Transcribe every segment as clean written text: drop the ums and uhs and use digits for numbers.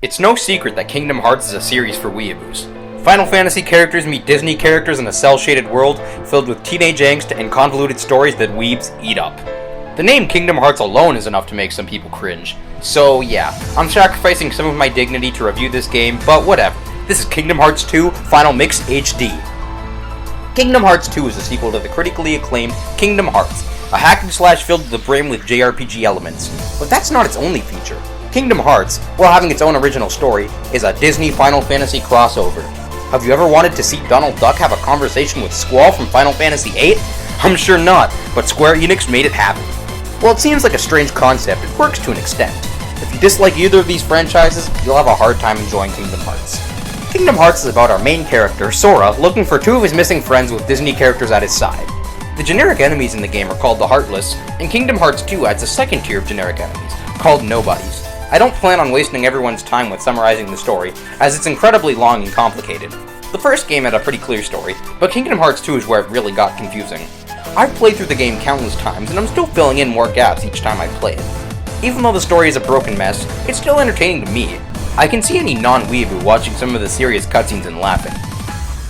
It's no secret that Kingdom Hearts is a series for weeaboos. Final Fantasy characters meet Disney characters in a cel-shaded world filled with teenage angst and convoluted stories that weebs eat up. The name Kingdom Hearts alone is enough to make some people cringe. So yeah, I'm sacrificing some of my dignity to review this game, but whatever. This is Kingdom Hearts 2 Final Mix HD. Kingdom Hearts 2 is a sequel to the critically acclaimed Kingdom Hearts, a hack and slash filled to the brim with JRPG elements. But that's not its only feature. Kingdom Hearts, while having its own original story, is a Disney Final Fantasy crossover. Have you ever wanted to see Donald Duck have a conversation with Squall from Final Fantasy VIII? I'm sure not, but Square Enix made it happen. While it seems like a strange concept, it works to an extent. If you dislike either of these franchises, you'll have a hard time enjoying Kingdom Hearts. Kingdom Hearts is about our main character, Sora, looking for two of his missing friends with Disney characters at his side. The generic enemies in the game are called the Heartless, and Kingdom Hearts 2 adds a second tier of generic enemies, called Nobodies. I don't plan on wasting everyone's time with summarizing the story, as it's incredibly long and complicated. The first game had a pretty clear story, but Kingdom Hearts 2 is where it really got confusing. I've played through the game countless times, and I'm still filling in more gaps each time I play it. Even though the story is a broken mess, it's still entertaining to me. I can see any non-weeboo watching some of the serious cutscenes and laughing.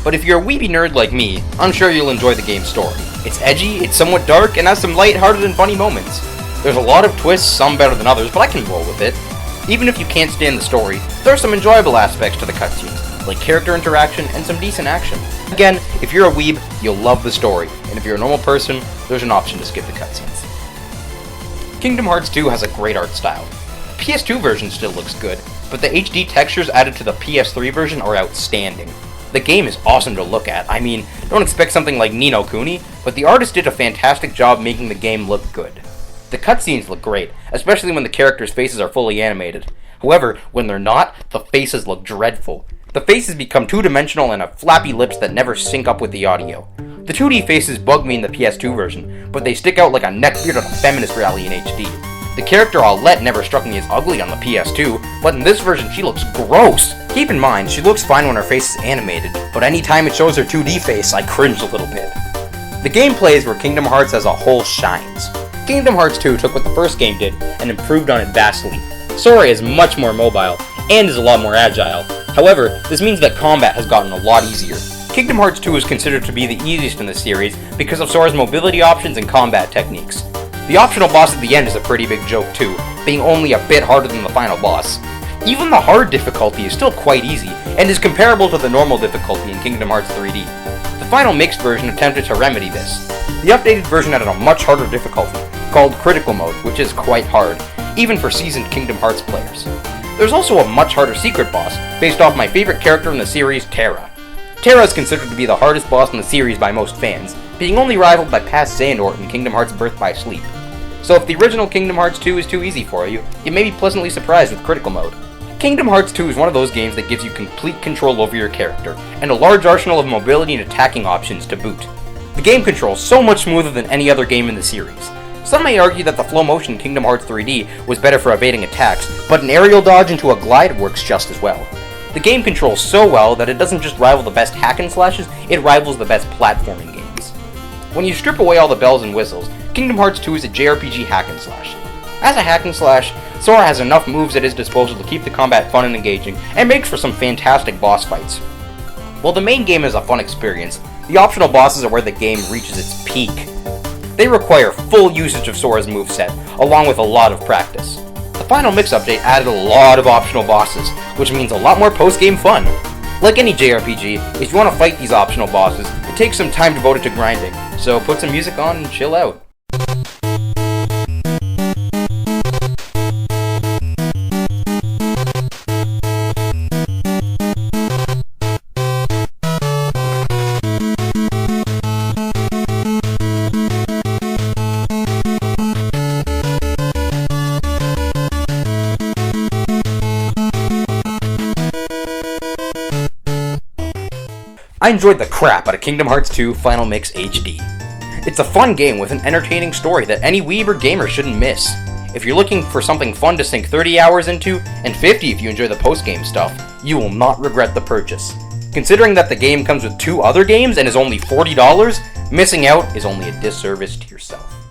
But if you're a weeby nerd like me, I'm sure you'll enjoy the game's story. It's edgy, it's somewhat dark, and has some light-hearted and funny moments. There's a lot of twists, some better than others, but I can roll with it. Even if you can't stand the story, there are some enjoyable aspects to the cutscenes, like character interaction and some decent action. Again, if you're a weeb, you'll love the story, and if you're a normal person, there's an option to skip the cutscenes. Kingdom Hearts 2 has a great art style. The PS2 version still looks good, but the HD textures added to the PS3 version are outstanding. The game is awesome to look at. I mean, don't expect something like Ni no Kuni, but the artist did a fantastic job making the game look good. The cutscenes look great, especially when the characters' faces are fully animated. However, when they're not, the faces look dreadful. The faces become two-dimensional and have flappy lips that never sync up with the audio. The 2D faces bug me in the PS2 version, but they stick out like a neckbeard at a feminist rally in HD. The character Aulette never struck me as ugly on the PS2, but in this version she looks gross. Keep in mind, she looks fine when her face is animated, but anytime it shows her 2D face, I cringe a little bit. The gameplay is where Kingdom Hearts as a whole shines. Kingdom Hearts 2 took what the first game did and improved on it vastly. Sora is much more mobile, and is a lot more agile. However, this means that combat has gotten a lot easier. Kingdom Hearts 2 is considered to be the easiest in the series because of Sora's mobility options and combat techniques. The optional boss at the end is a pretty big joke too, being only a bit harder than the final boss. Even the hard difficulty is still quite easy, and is comparable to the normal difficulty in Kingdom Hearts 3D. The final mixed version attempted to remedy this. The updated version added a much harder difficulty, called Critical Mode, which is quite hard, even for seasoned Kingdom Hearts players. There's also a much harder secret boss, based off my favorite character in the series, Terra. Terra is considered to be the hardest boss in the series by most fans, being only rivaled by past Xehanort in Kingdom Hearts Birth by Sleep. So if the original Kingdom Hearts 2 is too easy for you, you may be pleasantly surprised with Critical Mode. Kingdom Hearts 2 is one of those games that gives you complete control over your character, and a large arsenal of mobility and attacking options to boot. The game controls so much smoother than any other game in the series. Some may argue that the flow motion Kingdom Hearts 3D was better for evading attacks, but an aerial dodge into a glide works just as well. The game controls so well that it doesn't just rival the best hack and slashes, it rivals the best platforming games. When you strip away all the bells and whistles, Kingdom Hearts 2 is a JRPG hack and slash. As a hack and slash, Sora has enough moves at his disposal to keep the combat fun and engaging, and makes for some fantastic boss fights. While the main game is a fun experience, the optional bosses are where the game reaches its peak. They require full usage of Sora's moveset, along with a lot of practice. The final mix update added a lot of optional bosses, which means a lot more post-game fun. Like any JRPG, if you want to fight these optional bosses, it takes some time devoted to grinding, so put some music on and chill out. I enjoyed the crap out of Kingdom Hearts 2 Final Mix HD. It's a fun game with an entertaining story that any weeb or gamer shouldn't miss. If you're looking for something fun to sink 30 hours into, and 50 if you enjoy the post-game stuff, you will not regret the purchase. Considering that the game comes with 2 other games and is only $40, missing out is only a disservice to yourself.